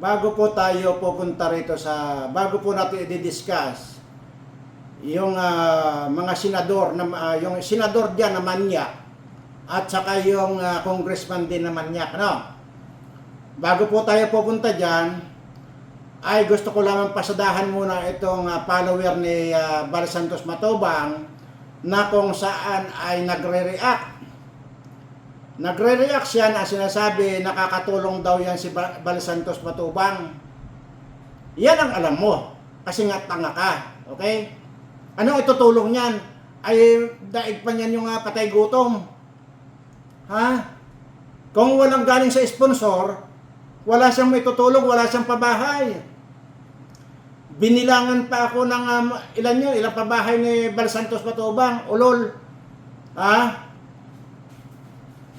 bago po tayo pupunta rito bago po natin i-discuss yung mga senador, yung senador diyan na manyak at saka yung congressman din na manyak, no? Bago po tayo pupunta diyan, ay gusto ko lamang pasadahan muna itong follower ni Bal Santos Matubang na kung saan ay nagre-react siya na sinasabi nakakatulong daw yan si Bal Santos Matubang. Yan ang alam mo kasi nga tanga ka, okay? Ano itutulong niyan? Ay daig pa niyan yung patay gutom. Ha? Kung walang galing sa sponsor, wala siyang may tutulong, wala siyang pabahay. Binilangan pa ako ng ilang pabahay ni Bal Santos Matubang, ulol. Ha?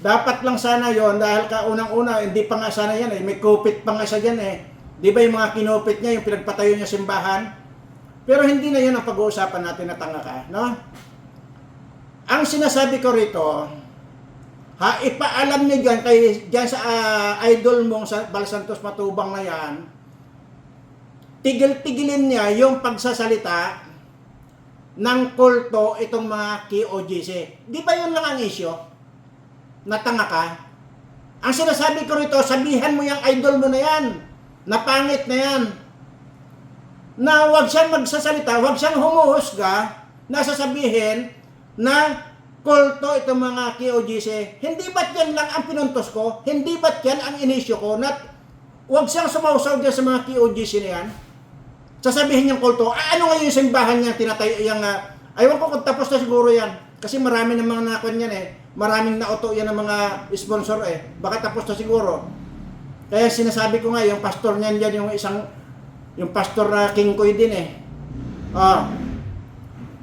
Dapat lang sana yon dahil kaunang-una, hindi pa nga sana yan may kupit pa nga siya dyan Di ba yung mga kinupit niya, yung pinagpatayo niya simbahan? Pero hindi na yun ang pag-uusapan natin na tanga ka, no? Ang sinasabi ko rito, ipaalam niyo dyan sa idol mong Bal Santos Matubang na yan, tigil-tigilin niya yung pagsasalita ng kulto itong mga KOJC. Di ba yun lang ang issue? Natanga ka? Ang sinasabi ko rito, sabihan mo yung idol mo na yan, na pangit na yan, na wag siyang magsasalita, wag siyang humuhusga, na sasabihin na kulto itong mga KOJC. Hindi ba't yan lang ang pinuntos ko? Hindi ba't yan ang inisyo ko? Na wag siyang sumausaw dyan sa mga KOJC na yan. Sasabihin niyang kulto, ano nga yung simbahan niya tinatayo yung, aywan ko kung tapos na siguro yan. Kasi marami ng mga nakon yan maraming nauto yan ng mga sponsor Baka tapos na siguro. Kaya sinasabi ko nga, yung pastor niyan dyan, yung pastor na King Koy din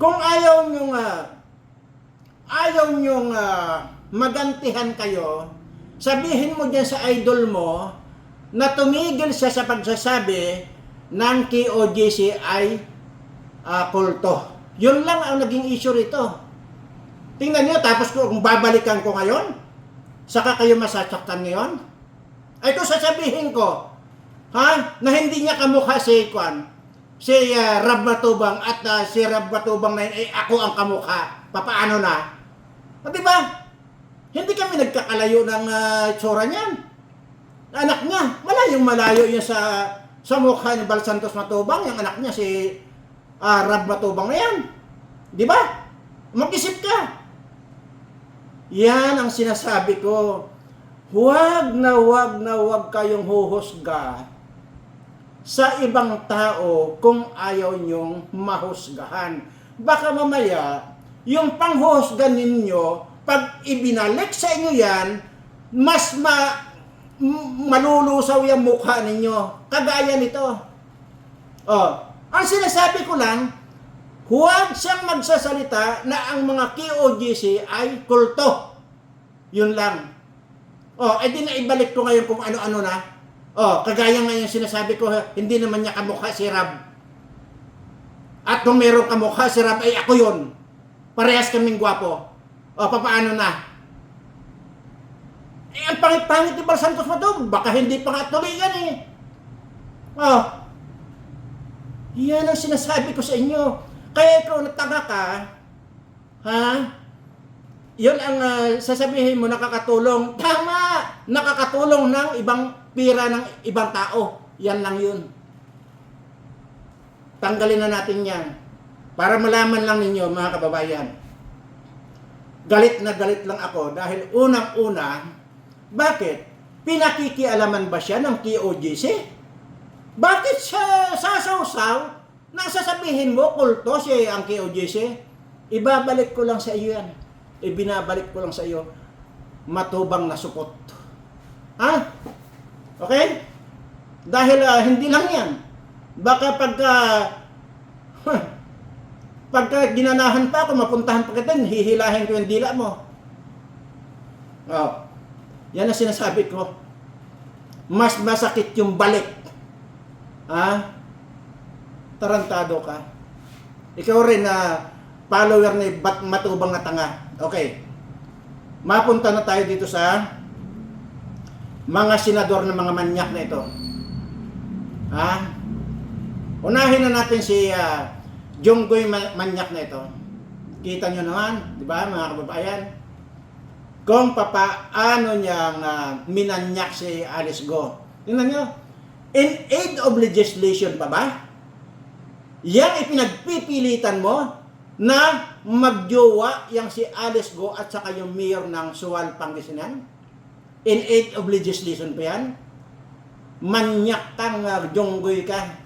kung ayaw nyong magantihan kayo, sabihin mo dyan sa idol mo na tumigil siya sa pagsasabi ng KOJC ay kulto. Yun lang ang naging issue rito. Tingnan nyo, tapos kung babalikan ko ngayon, saka kayo masasaktan ngayon? Ay kung sasabihin ko, na hindi niya kamukha si Rab Matubang at si Rab Matubang na yun, ako ang kamukha. Papaano na? Diba? Hindi kami nagkakalayo ng tsura niyan. Anak niya, malayo yun sa mukha ni Bal Santos Matubang. Yung anak niya si Rab Matubang na yan. Diba? Mag-isip ka. Yan ang sinasabi ko. Huwag kayong huhusga sa ibang tao kung ayaw nyong mahusgahan. Baka mamaya, yung panghuhusga ninyo, pag ibinalik sa inyo yan, mas malulusaw yung mukha ninyo. Kagaya nito. Ang sinasabi ko lang, huwag siyang magsasalita na ang mga KOJC ay kulto. Yun lang. Di na ibalik ko ngayon kung ano-ano na. Kagaya ngayon sinasabi ko, hindi naman niya kamukha si Rab. At kung meron kamukha si Rab, ay ako yun. Parehas kaming gwapo. Papaano na? Ang pangit-pangit ni Bal Santos Matubang, baka hindi pa nga tuloy yan Yan ang sinasabi ko sa inyo. Kaya ikaw natanga ka, yun ang sasabihin mo nakakatulong. Tama! Nakakatulong ng ibang pira ng ibang tao. Yan lang yun. Tanggalin na natin yan. Para malaman lang ninyo, mga kababayan. Galit na galit lang ako dahil unang-una, bakit? Pinakikialaman ba siya ng KOJC? Bakit siya sasawsaw na sasabihin mo, kulto siya ang KOJC? Ibabalik ko lang sa iyo yan. Ibinabalik ko lang sa iyo, matubang na supot. Okay? Dahil hindi lang yan. Baka pagka ginanahan pa ako, mapuntahan pa kita, hihilahin ko yung dila mo. Yan ang sinasabi ko. Mas masakit yung balik. Tarantado ka. Ikaw rin follower ni Matubang na tanga. Okay. Mapunta na tayo dito sa mga senador ng mga manyak na ito. Ha? Unahin na natin si Junggoy Manyak na ito. Kita nyo naman, di ba mga kababayan? Kung papaano niyang minanyak si Alice Go. Tingnan nyo, in aid of legislation pa ba? Yang ipinagpipilitan mo na magjowa yang si Alice Go at saka yung mayor ng Sual, Pangasinan? In aid of legislation pa yan? Manyak kang Junggoy ka.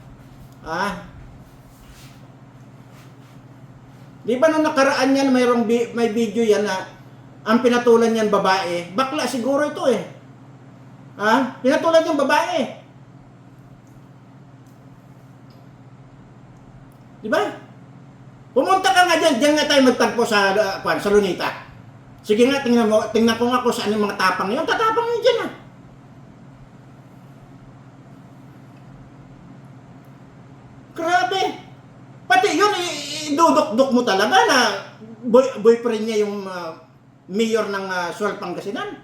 Di ba nung nakaraan yan, may video yan na ang pinatulan niyan babae. Bakla siguro ito eh. Pinatulan yung babae. Di ba? Pumunta ka nga dyan nga tayo magtagpo sa Lunita. Sige nga, tingnan ko nga kung saan yung mga tapang yun. Tatapang yun dyan Grabe. Pati yun, idudok-dok mo talaga na boyfriend niya yung mayor ng Sual, Pangasinan.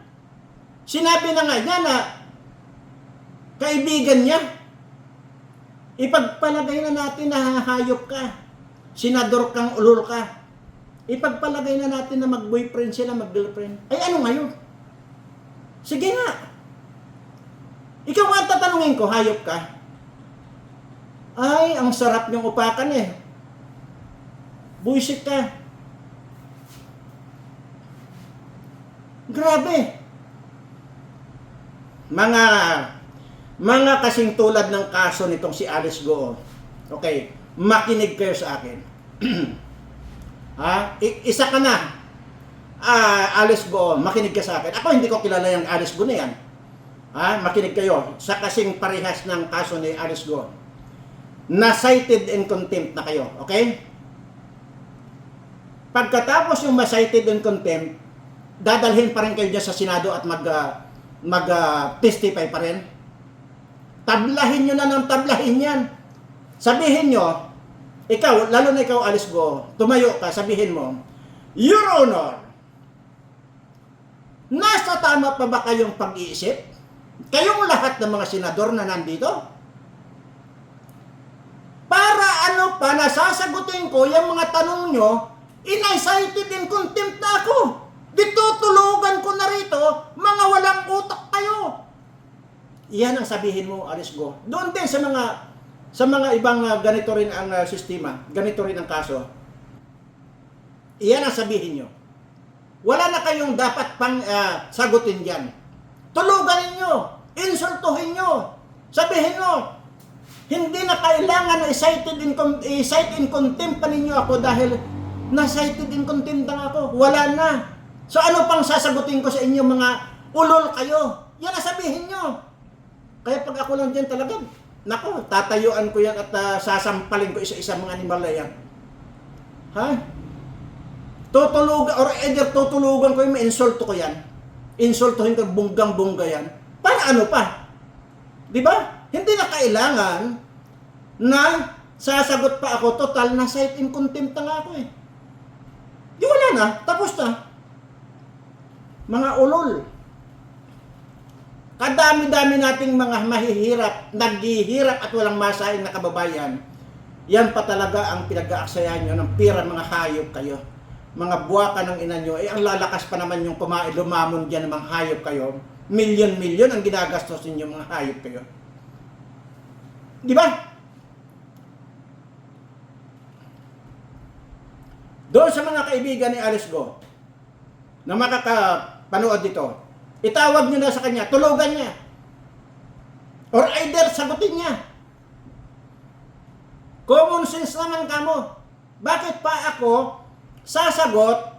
Sinabi na nga niya na kaibigan niya. Ipagpalagay na natin na hayop ka. Senador kang ulol ka. Ipagpalagay na natin na mag-boyfriend sila, mag-girlfriend. Ay ano ngayon? Sige nga. Ikaw nga tatanungin ko, hayop ka? Ay, ang sarap niyong upakan eh. Buisit ka. Grabe. Mga kasing tulad ng kaso nitong si Alice Go. Okay, makinig kayo sa akin. Isa ka na. Alice Go, makinig ka sa akin. Ako hindi ko kilala yung Alice Go na yan. Makinig kayo. Sa kasing parehas ng kaso ni Alice Go. Na-cited in contempt na kayo. Okay? Pagkatapos yung ma-cited in contempt, dadalhin pa rin kayo dyan sa Senado at mag-testify pa rin. Tablahin nyo na ng tablahin yan. Sabihin nyo, ikaw, lalo na ikaw, Alice Go, tumayo ka, sabihin mo, Your Honor, nasa tama pa ba kayong pag-iisip? Kayong lahat ng mga senador na nandito? Para ano pa, nasasagutin ko yung mga tanong nyo, in-cited in contempt na ako. Ditutulugan ko na rito, mga walang utak kayo. Iyan ang sabihin mo, Alice Go. Doon din sa mga ibang ganito rin ang sistema, ganito rin ang kaso. Iyan ang sabihin nyo. Wala na kayong dapat pang sagutin dyan. Tulugan ninyo, insultuhin nyo, sabihin nyo, hindi na kailangan na i-cite in contempt pa ninyo ako dahil na-cited in contempt na ako. Wala na. So ano pang sasagutin ko sa inyo mga ulol kayo? Yan ang sabihin nyo. Kaya pag ako lang dyan talaga, nako, tatayuan ko yan at sasampalin ko isa-isa mga animal na yan. Tutulugan, or either tutulugan ko yung insulto ko yan. Insultuhin ko, bunggang-bungga yan. Para ano pa? Di ba? Hindi na kailangan na sasagot pa ako, total na cite in contempt na ako eh. Di wala na, tapos na. Mga ulol. Kadami-dami nating mga mahihirap, naghihirap at walang masahin na kababayan. Yan pa talaga ang pinag-aaksayan nyo ng pira, mga hayop kayo. Mga buwaka ng ina nyo, ang lalakas pa naman yung lumamon dyan ng mga hayop kayo. Milyon-milyon ang ginagastos ninyo, mga hayop kayo. Di ba? Doon sa mga kaibigan ni Alice Go na makakapanood dito, itawag nyo na sa kanya, tulugan niya. Or either sagutin niya. Common sense naman kamo. Bakit pa ako sasagot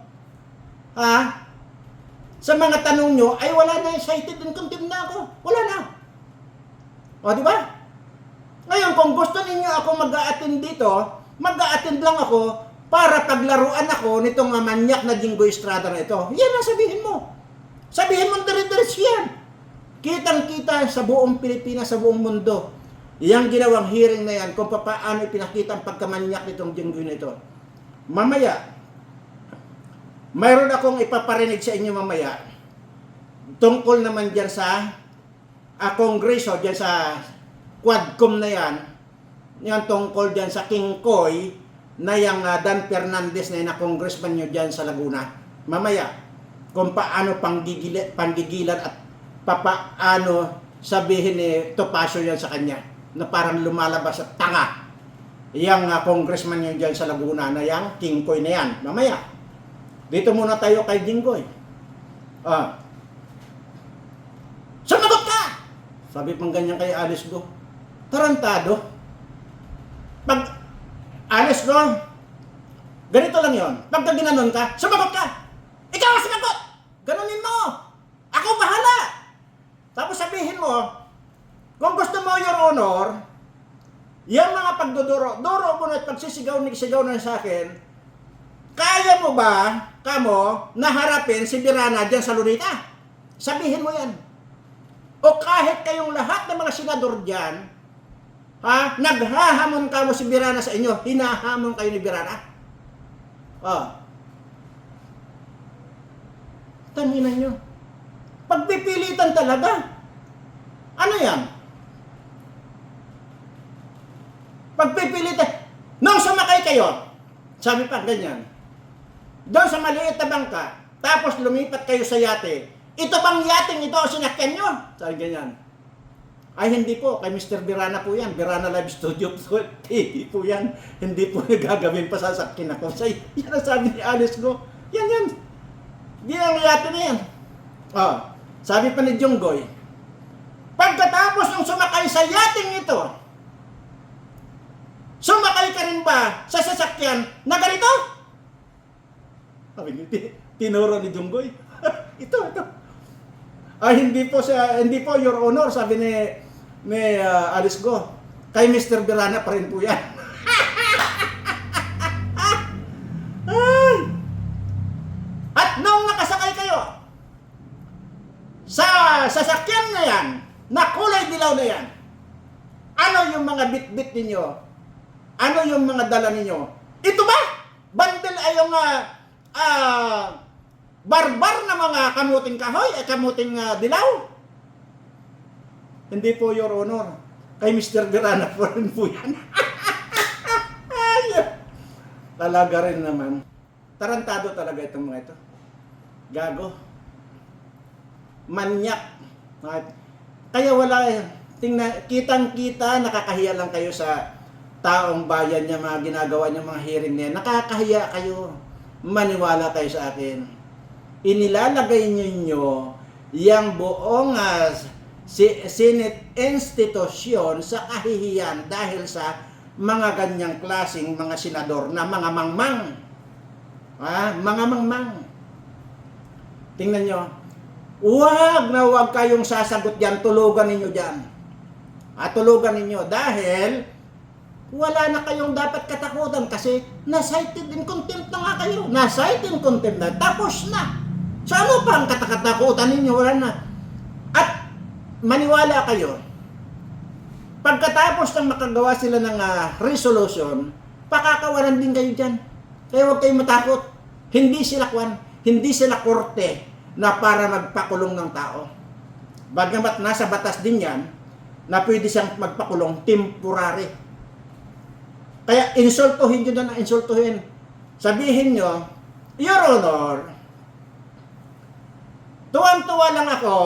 sa mga tanong nyo ay wala na, cited in contempt na ako. Wala na. O, di ba? Ngayon, kung gusto ninyo ako mag-a-attend dito, mag-a-attend lang ako para paglaruan ako nitong manyak na Jinggoy Estrada na ito. Yan ang sabihin mo. Sabihin mo dire-diretso yan. Kitang-kita sa buong Pilipinas, sa buong mundo. Yang ginawang hearing na yan kung paano ipinakita ang pagkamanyak nitong Jinggoy na ito. Mamaya, mayroon akong ipaparinig sa inyo mamaya tungkol naman dyan sa Kongreso, dyan sa Quadcom na yan tungkol dyan sa King Koy na yung Dan Fernandez na congressman nyo dyan sa Laguna. Mamaya, kung paano panggigilan at papaano sabihin ni Topacio yan sa kanya na parang lumalabas at tanga yung congressman nyo dyan sa Laguna na yung King Koy na yan. Mamaya, dito muna tayo kay Jinggoy. Sumagot ka! Sabi pang ganyan kay Alice Go. Tarantado. Pag Alice Go, ganito lang yon. Pagka ginanon ka, sumagot ka! Ikaw ang sumagot! Ganunin mo! Ako bahala! Tapos sabihin mo, kung gusto mo, Your Honor, yung mga pagduduro mo na at pagsisigaw na sa akin, kaya mo ba, kamo, naharapin si Birana dyan sa Lunita? Sabihin mo yan. O kahit kayong lahat ng mga senador dyan, naghahamon kamo si Birana sa inyo, hinahamon kayo ni Birana. Tanginan nyo. Pagpipilitan talaga. Ano yan? Pagpipilitan. Nung sumakay kayo, sabi pa ganyan, doon sa maliit na bangka, tapos lumipat kayo sa yate, ito bang yating ito ang sinakyan nyo? Sabi ganyan. Ay, hindi po. Kay Mr. Birana po yan. Birana Live Studio TV po yan. Hindi po gagawin pa sasakyan ako. Yan ang sabi ni Alice Go. Yan. Di ang yate na yan. Sabi pa ni Junggoy, pagkatapos ng sumakay sa yating ito, sumakay ka rin ba sa sasakyan na ganito? Sabi ni tinuro ni Junggoy. ito. Hindi po, Your Honor, sabi ni Alice Go. Kay Mr. Birana pa rin po yan. At nung nakasakay kayo sa sasakyan na yan, na kulay dilaw na yan, ano yung mga bit-bit ninyo? Ano yung mga dala ninyo? Ito ba? Bandel ay yung barbar na mga kamuting kahoy, kamuting dilaw? Hindi po, Your Honor. Kay Mr. Birana po rin po yan. Talaga rin naman. Tarantado talaga itong mga ito. Gago. Manyak. Kaya wala, kitang-kita, nakakahiya lang kayo sa taong bayan niya, mga ginagawa niya, mga hearing niya. Nakakahiya kayo. Maniwala kayo sa akin. Inilalagay niyo yung buong Senate institusyon sa kahihiyan dahil sa mga ganyang klaseng mga senador na mga mangmang. Mga mangmang. Tingnan nyo. Huwag kayong sasagot dyan. Tulugan ninyo dyan. Tulugan ninyo dahil wala na kayong dapat katakutan kasi na-cited in contempt na nga kayo. Na-cited in contempt na. Tapos na. So ano pa ang katatakutan ninyo? Wala na. At maniwala kayo, pagkatapos ng makagawa sila ng resolution, pakakawalan din kayo dyan. Kaya huwag kayong matakot. Hindi sila korte na para magpakulong ng tao. Bagamat nasa batas din yan, na pwede siyang magpakulong temporary. Kaya insultuhin nyo na insultuhin. Sabihin nyo, Your Honor, tuwang-tuwa lang ako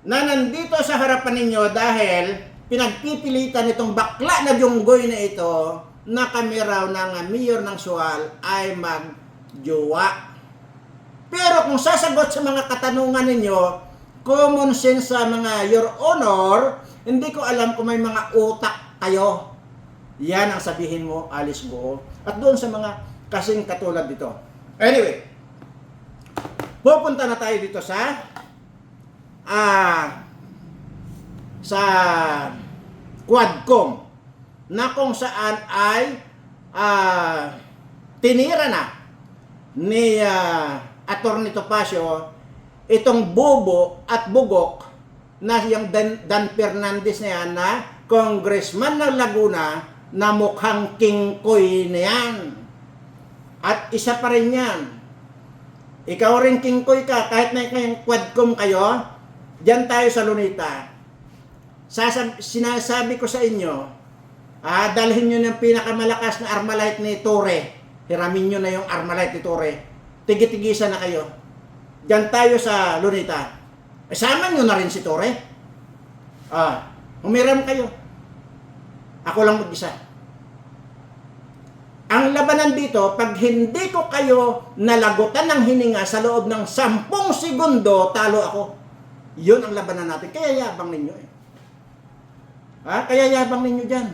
na nandito sa harapan ninyo dahil pinagpipilitan itong bakla na Junggoy na ito na kami raw ng mayor ng Sual ay magjowa. Pero kung sasagot sa mga katanungan ninyo, common sense sa mga Your Honor, hindi ko alam kung may mga utak kayo. Yan ang sabihin mo, Alice Go. At doon sa mga kasing katulad dito. Anyway, pupunta na tayo dito sa Quadcom na kung saan ay tinira na ni Atty. Topacio itong bobo at bugok na yung Dan Fernandez na yan na congressman ng Laguna na mukhang King Koy na yan. At isa pa rin yan. Ikaw rin King Koy ka, kahit na yung Quadcom kayo, diyan tayo sa Lunita. Sinasabi ko sa inyo, dalhin nyo ng pinakamalakas na Armalite ni Torre. Hiramin nyo na yung Armalite ni Torre. Tigitigisan na kayo. Diyan tayo sa Luneta. Sama nyo na rin si Torre. Humiram kayo. Ako lang mag-isa. Ang labanan dito, pag hindi ko kayo nalagutan ng hininga sa loob ng 10 segundo, talo ako. Yun ang labanan natin. Kaya yabang ninyo eh. Kaya yabang ninyo dyan.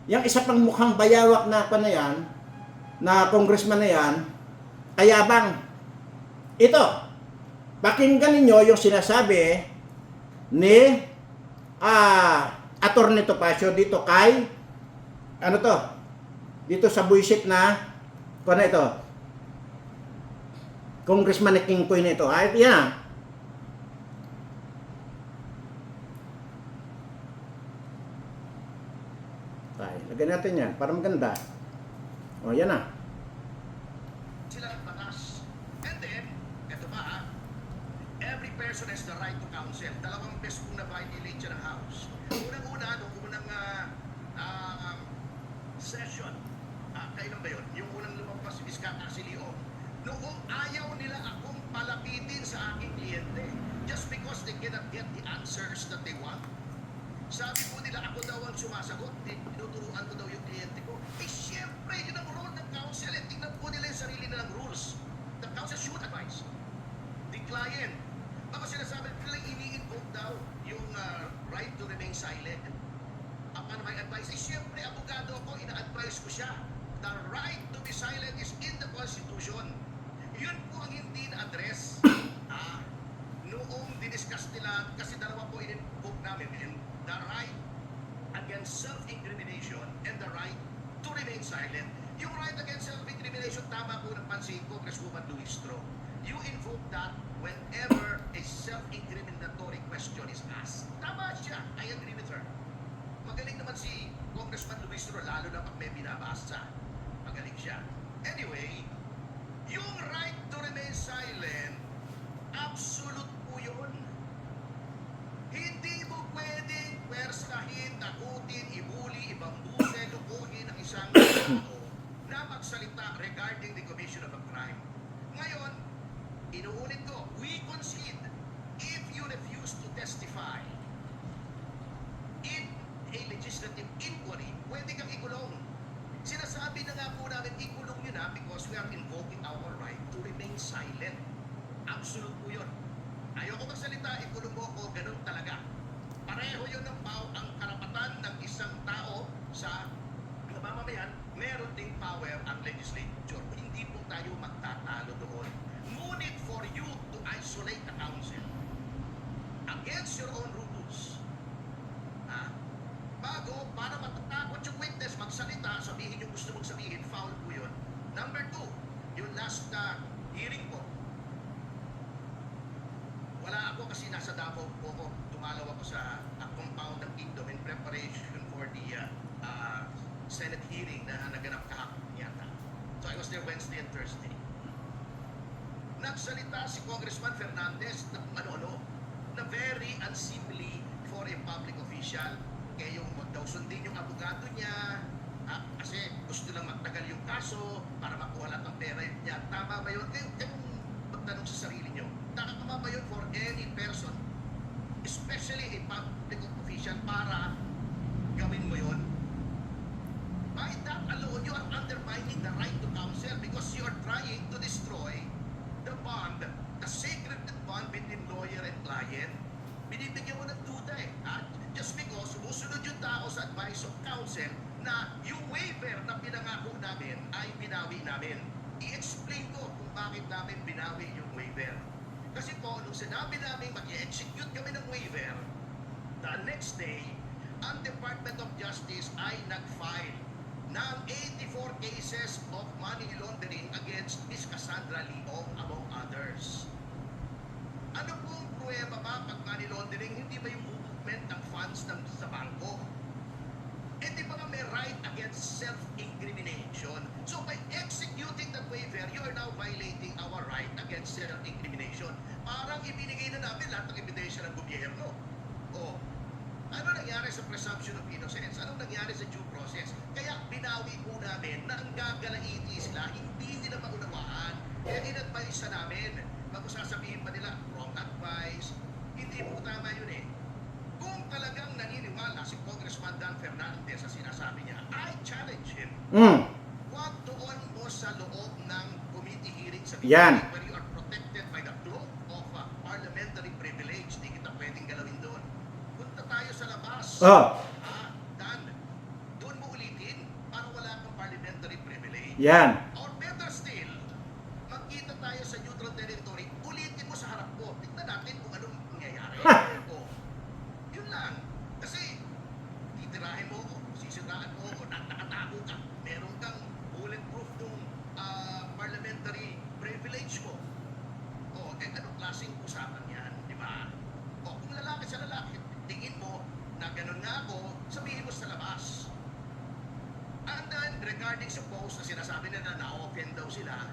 Yung isa pang mukhang bayawak na pa na yan, na congressman na yan, kayabang. Ito, pakinggan ninyo yung sinasabi ni Atty. Topacio dito kay, dito sa buisit na, ito, Congressman ni King Koy na ito. Yan. Lagyan natin yan, para maganda. Yan na. Sila ang batas. And then, eto pa every person has the right to counsel. Dalawang beses kong na-violate siya ng House. Unang-una, nung unang session, kailan ba yun? Yung unang lumabas si Ms. Casilio, noong ayaw nila akong palapitin sa aking kliyente just because they cannot get the answers that they want. Sabi po nila, ako daw ang sumasagot, tinuturuan ko daw yung kliyente ko. Siyempre, yun ang role ng counsel. Tingnan po nila yung sarili nilang rules. The counsel should advise the client. Baka sinasabi nila, ini-invoke daw yung right to remain silent. Upon my advice, siyempre, abogado ako, ina-advise ko siya. The right to be silent is in the Constitution. Yun po ang hindi na-address. Noong diniscuss nila, kasi dalawa po in-invoke namin, the right against self-incrimination and the right to remain silent. Yung right against self-incrimination, tama po ng pansin ko, Congresswoman Luistro. You invoke that whenever a self-incriminatory question is asked. Tama siya. I agree with her. Magaling naman si Congressman Luistro, lalo na pag may binabasa. Magaling siya. Anyway, yung right to remain silent, absolute po yun. Hindi mo pwedeng pwersahin, takutin, ibuli, ibambuse, lukuhin ang isang tao na magsalita regarding the commission of a crime. Ngayon, inuulit ko, we concede if you refuse to testify in a legislative inquiry, pwede kang ikulong. Sinasabi na nga po namin, ikulong yun because we are invoking our right to remain silent. Absolute po yun. Ayoko magsalita, ikulong mo ako, ganun talaga. Pareho yun ang karapatan ng isang tao sa mamamayan, meron ding power ang legislature. Hindi po tayo magtatalo doon. Ngunit for you to isolate the council against your own rules, bago, para matatakot yung witness, magsalita, sabihin yung gusto mong sabihin, foul po yun. Number 2, yung last hearing po, wala ako kasi nasa Davao po ako. Dumalaw ako sa compound ng Kingdom in preparation for the Senate hearing na naganap kahapon yata. So I was there Wednesday and Thursday. Nagsalita si Congressman Fernandez na na very unseemly for a public official. Kaya yung wag daw sundin yung abogado niya, kasi gusto lang magtagal yung kaso para makuha lahat ng pera niya. Tama ba yun? Kaya magtanong sa sarili niyo. Tama ba yun for any person, especially a public official, para gawin mo yun? By that alone, you are undermining the right to counsel because you are trying to destroy the bond, the sacred bond between lawyer and client. Binibigyan mo ng duda just because sumusunod yung tao sa advice of counsel na yung waiver na pinangako namin ay binawi namin. I-explain ko kung bakit namin binawi yung waiver. Kasi po, nung sinabi namin mag-i-execute kami ng waiver, the next day, ang Department of Justice ay nag-file ng 84 cases of money laundering against Ms. Cassandra Leong, among others. Ano pong pruweba ba pag money laundering? Hindi ba yung movement ng funds sa bangko? Eh di ba may right against self-incrimination? So by executing that waiver, you are now violating our right against self-incrimination. Parang ibinigay na namin lahat ng ebidensya ng gobyerno. Ano na nangyari sa presumption of innocence? Anong nangyari sa due process? Kaya binawi po namin na ang gagalaiti sila, hindi nila maunawaan. Kaya in-advise na namin, bago sasabihin pa nila, wrong advice, hindi po tama yun eh. Kung talagang naniniwala si Congressman Dan Fernandez sa sinasabi niya, I challenge him. Huwag doon mo sa loob ng committee hearing sa Yan. where you are protected by the cloak of parliamentary privilege. Di kita pwedeng galawin doon. Punta tayo sa labas. Dan, doon mo ulitin para wala kang parliamentary privilege. Yan. Or better still, magkita tayo sa neutral territory, ulitin mo sa harap ko. Tignan natin kung anong mangyayari. O, yun lang. Kasi, titirahin mo ako, sisiraan mo ako, nakatago ka. Meron kang bulletproof nung parliamentary privilege mo. O, anong klaseng usapan yan, di ba? O, kung lalaki sa lalaki, tingin mo na ganun nga ako, sabihin mo sa labas. And then, regarding sa post na sinasabi nila na na-offend daw sila,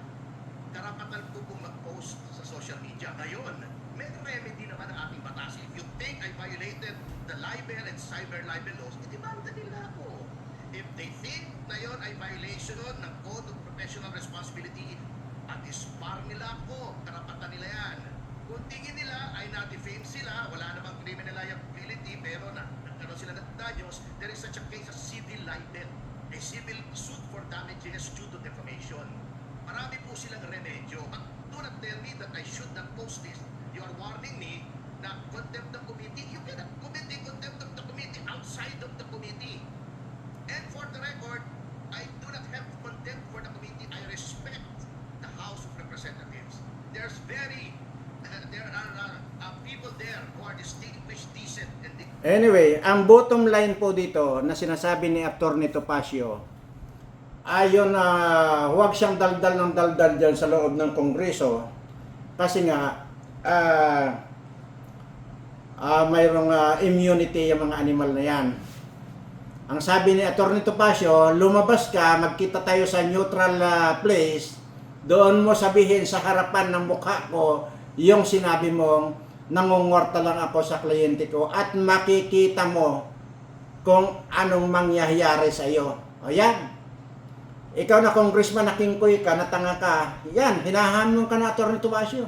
karapatan ko kung mag-post sa social media. Ngayon, may remedy naman ang ating batas. If you think I violated the libel and cyber libel laws, idemanda nila ako. If they think na yun ay violation ng Code of Professional Responsibility, at-dispar nila ako. Karapatan nila yan. Kung tingin nila ay na-defame sila, wala namang criminal liability, pero nagkaroon sila ng danyos, there is such a case as civil libel. A civil suit for damages due to defamation. Marami po silang remedyo. But do not tell me that I should not post this. You are warning me na contempt of committee. You cannot commit the contempt of the committee outside of the committee. And for the record, I do not have contempt for the committee. I respect the House of Representatives. There are people there who are distinguished, decent, and Anyway, ang bottom line po dito na sinasabi ni Atty. Topacio, ayon na huwag siyang daldal ng daldal dyan sa loob ng Kongreso kasi nga mayroong immunity yung mga animal na yan. Ang sabi ni Atty. Topacio, lumabas ka, magkita tayo sa neutral place, doon mo sabihin sa harapan ng mukha ko yung sinabi mong nangungorta lang ako sa kliyente ko at makikita mo kung anong mangyayari sa iyo. O yan. Ikaw na congressman na kingkoy ka, na tanga ka, yan, hinahamon ka na Atty. Topacio.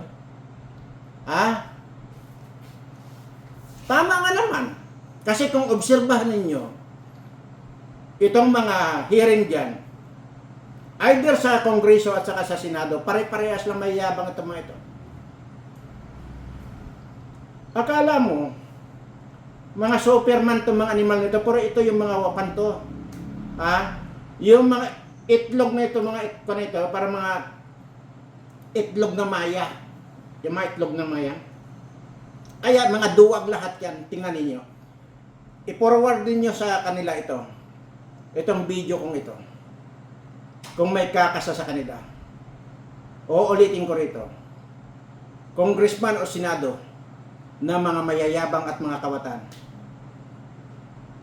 Ha? Tama nga naman. Kasi kung obserbahan ninyo, itong mga hearing dyan, either sa Kongreso at saka sa Senado, pare-parehas lang may yabang itong mga ito. Akala mo, mga superman itong mga animal nito, pero ito yung mga wapan to. Ha? Yung mga itlog na ito, mga itlog na ito, para mga itlog na maya. Yung mga itlog na maya. Kaya mga duwag lahat yan, tingnan ninyo. I-forward ninyo sa kanila ito. Itong video kong ito. Kung may kakasa sa kanila. O ulitin ko rito. Congressman o Senado, na mga mayayabang at mga kawatan.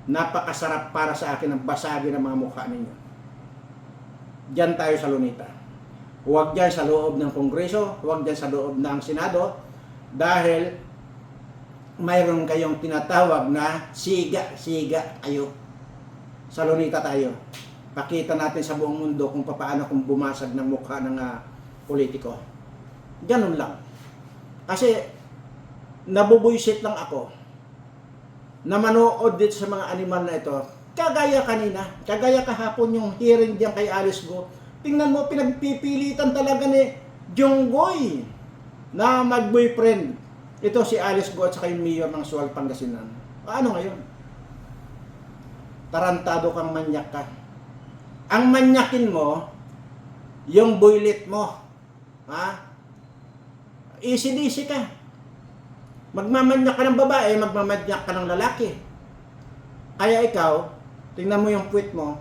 Napakasarap para sa akin ang basagin ng mga mukha ninyo. Diyan tayo sa Lunita. Huwag dyan sa loob ng Kongreso, huwag dyan sa loob ng Senado, dahil mayroon kayong tinatawag na siga kayo. Sa Lunita tayo. Pakita natin sa buong mundo kung paano kung bumasag ng mukha ng politiko. Ganun lang. Kasi nabubuisit lang ako na manood dito sa mga animal na ito. Kagaya kanina, kagaya kahapon yung hearing diyan kay Alice Go. Tingnan mo, pinagpipilitan talaga ni Jonggoy na mag-boyfriend. Ito si Alice Go at saka yung mayor ng Sual, Pangasinan. Ano ngayon? Tarantado kang manyak ka. Ang manyakin mo, yung boylet mo. Ha? Easy-easy ka. Magmamanyak ka ng babae, magmamanyak ka ng lalaki. Kaya ikaw, tingnan mo yung puwit mo,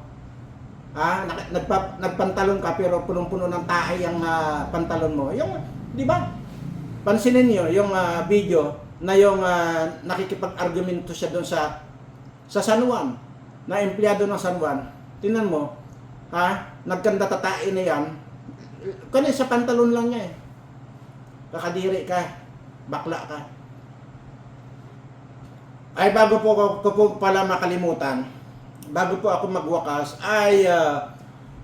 nagpantalon ka pero punong-puno ng tahay ang pantalon mo. Yung, di ba? Pansinin niyo yung video na yung nakikipag-argumento siya doon sa San Juan, na empleyado ng San Juan. Tingnan mo, nagkanda tatain na yan. Kanya sa pantalon lang niya eh. Kakadiri ka, bakla ka. Ay bago ko po pala makalimutan, bago po ako magwakas, ay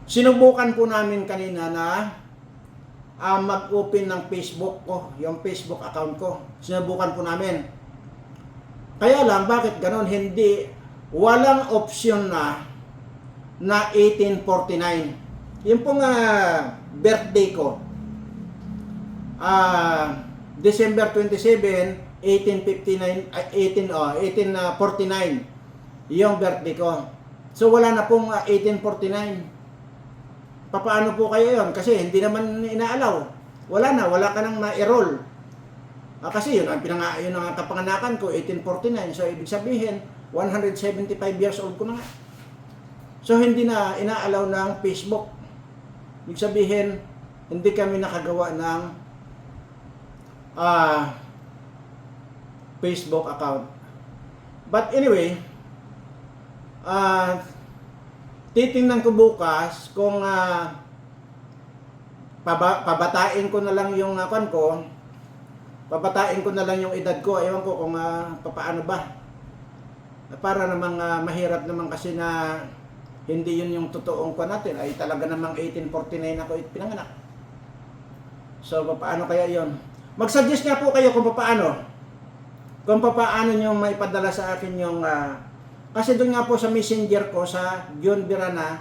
sinubukan po namin kanina na mag-open ng Facebook ko, yung Facebook account ko. Sinubukan po namin. Kaya lang, bakit ganon? Hindi, walang option na 1849. Yung pong birthday ko, December 27, 1849 yung birthday ko. So wala na pong 1849. Paano po kayo yon? Kasi hindi naman inaalaw. Wala ka nang ma-enroll. Kasi yun ang kapanganakan ko, 1849. So ibig sabihin, 175 years old ko na nga. So hindi na inaalaw ng Facebook. Ibig sabihin, hindi kami nakagawa ng Facebook account. But anyway, titingnan ko bukas kung pabatain ko na lang yung pabatain ko na lang yung edad ko. Ewan ko kung paano ba. Para namang mahirap naman kasi na hindi yun yung totoong ko natin. Ay talaga namang 1849 ako pinanganak. So paano kaya yon? Mag-suggest nga po kayo kung paano. Kung paano nyo maipadala sa akin yung kasi doon nga po sa messenger ko sa John Birana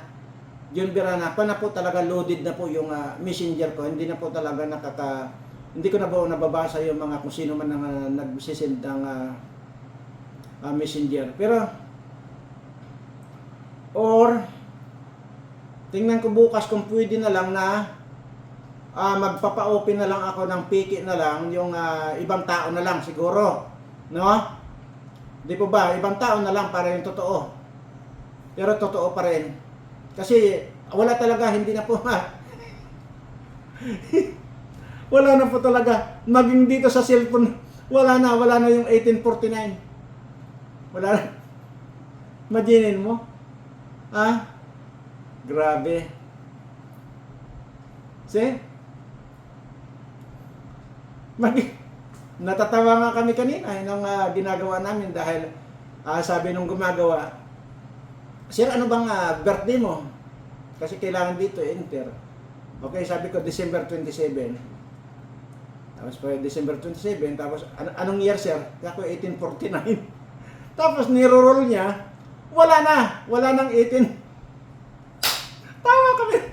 pa na po talaga loaded na po yung messenger ko. Hindi na po talaga hindi ko na po nababasa yung mga kung sino man ang nag-send ng messenger. Pero or tingnan ko bukas kung pwede na lang na magpapa-open na lang ako ng piki na lang yung ibang tao na lang siguro. No? Di po ba? Ibang tao na lang para yung totoo. Pero totoo pa rin. Kasi wala talaga, hindi na po wala na po talaga. Maging dito sa cellphone, wala na yung 1849. Wala na. Imaginin mo. Grabe. See? Natatawa nga kami kanina nung ginagawa namin dahil sabi nung gumagawa, "Sir, ano bang birthday mo?" Kasi kailangan dito enter. Okay, sabi ko December 27. Tapos po December 27, tapos anong year, sir? Ako 1849. Tapos niro-roll niya, wala nang 18. Tawa kami.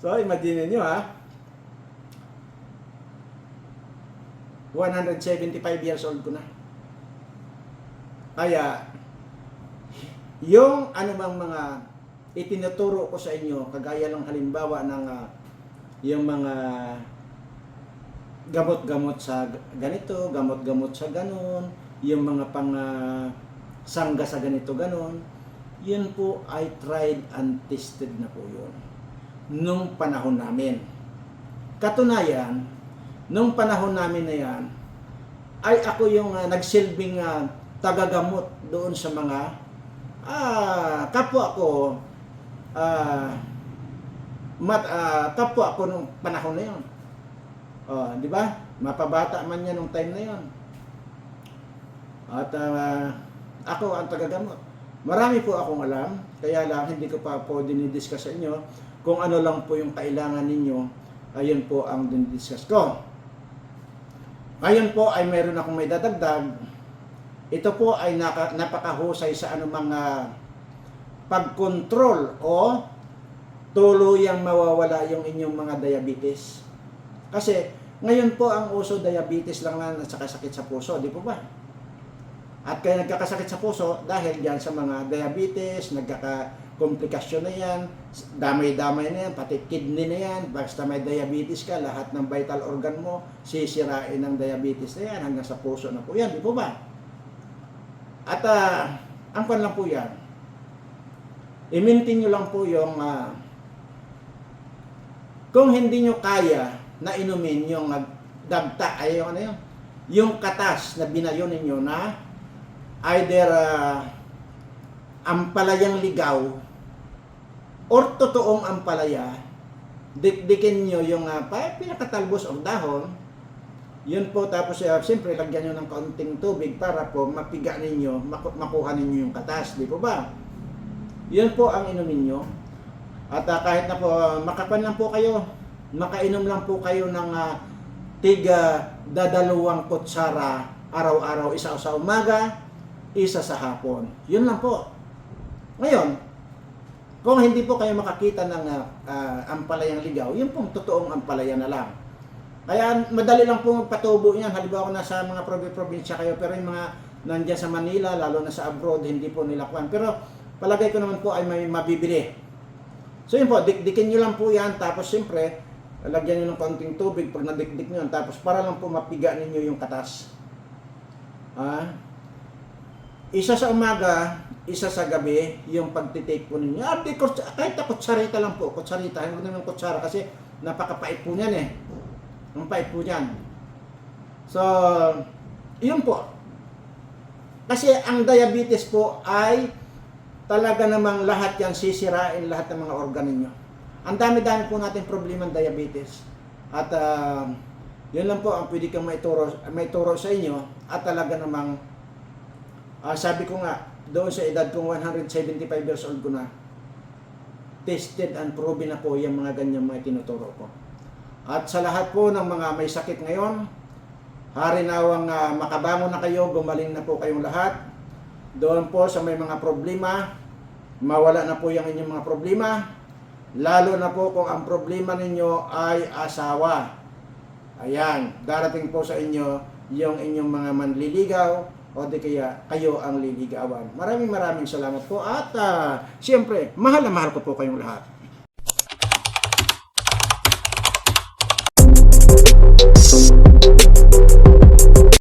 So, imagine nyo 175 years old ko na. Kaya, yung anumang mga itinuturo ko sa inyo, kagaya ng halimbawa ng yung mga gamot-gamot sa ganito, gamot-gamot sa ganon, yung mga sangga sa ganito ganon, yun po ay tried and tested na po yun nung panahon namin. Katunayan, nung panahon namin na yan, ay ako yung nagsilbing tagagamot doon sa mga kapwa ko, kapwa ko nung panahon na yun. Di ba? Mapabata man yan nung time na yun. At ako ang tagagamot. Marami po akong alam, kaya lang hindi ko pa po dinidiscuss sa inyo. Kung ano lang po yung kailangan ninyo, ayun po ang dinidiscuss ko. Ngayon po ay meron akong may dadagdag. Ito po ay napakahusay sa anumang pagkontrol o tuluyang mawawala yung inyong mga diabetes. Kasi ngayon po ang uso diabetes lang na at saka sakit sa puso, di po ba? At kaya nagkakasakit sa puso dahil diyan sa mga diabetes, nagkakakomplikasyon na yan, damay-damay na yan, pati kidney na yan, basta may diabetes ka, lahat ng vital organ mo, sisirain ng diabetes na yan, hanggang sa puso na po yan, di po ba? At ang pan lang po yan, i-maintain nyo lang po yung, kung hindi nyo kaya na inumin yung dagta, ay yung ano yun, yung katas na binayo ninyo na either ampalayang ligaw or totoong ampalaya, dikdikin nyo yung pinakatalbos o dahon, Yun po, tapos siyempre lagyan nyo ng kaunting tubig para po mapiga ninyo, makuha ninyo yung katas, di po ba? Yun po ang inumin nyo. At kahit na po, makapan lang po kayo, makainom lang po kayo ng tiga dadalawang kutsara araw-araw, isa sa umaga, isa sa hapon. Yun lang po. Ngayon, kung hindi po kayo makakita ng ampalayang ligaw, yun pong totoong ampalaya na lang. Kaya madali lang po magpatubo yan. Halimbawa nasa mga probinsya kayo, pero yung mga nandyan sa Manila, lalo na sa abroad, hindi po nila kuhan. Pero palagay ko naman po ay may mabibili. So yun po, dikdikin nyo lang po yan, tapos siyempre, lagyan nyo ng kaunting tubig pag nadikdik nyo yan, tapos para lang po mapiga ninyo yung katas. Isa sa umaga, isa sa gabi, yung pagtitake po ninyo. Kahit na kutsarita lang po, kutsarita, hindi naman kutsara kasi napakapait po niyan eh. Ang pait po niyan. So, yun po. Kasi ang diabetes po ay talaga namang lahat yan sisirain lahat ng mga organ ninyo. Ang dami-dami po natin problema ng diabetes. At yun lang po ang pwede kang maituro sa inyo. At talaga namang sabi ko nga, doon sa edad kong 175 years old ko na, tested and proven na po yung mga ganyang mga tinuturo ko. At sa lahat po ng mga may sakit ngayon, harinawang makabangon na kayo, gumaling na po kayong lahat. Doon po sa may mga problema, mawala na po yung inyong mga problema. Lalo na po kung ang problema ninyo ay asawa. Ayan, darating po sa inyo yung inyong mga manliligaw o di kaya kayo ang liligawan. Maraming salamat po at siyempre, mahal na mahal ko po kayong lahat.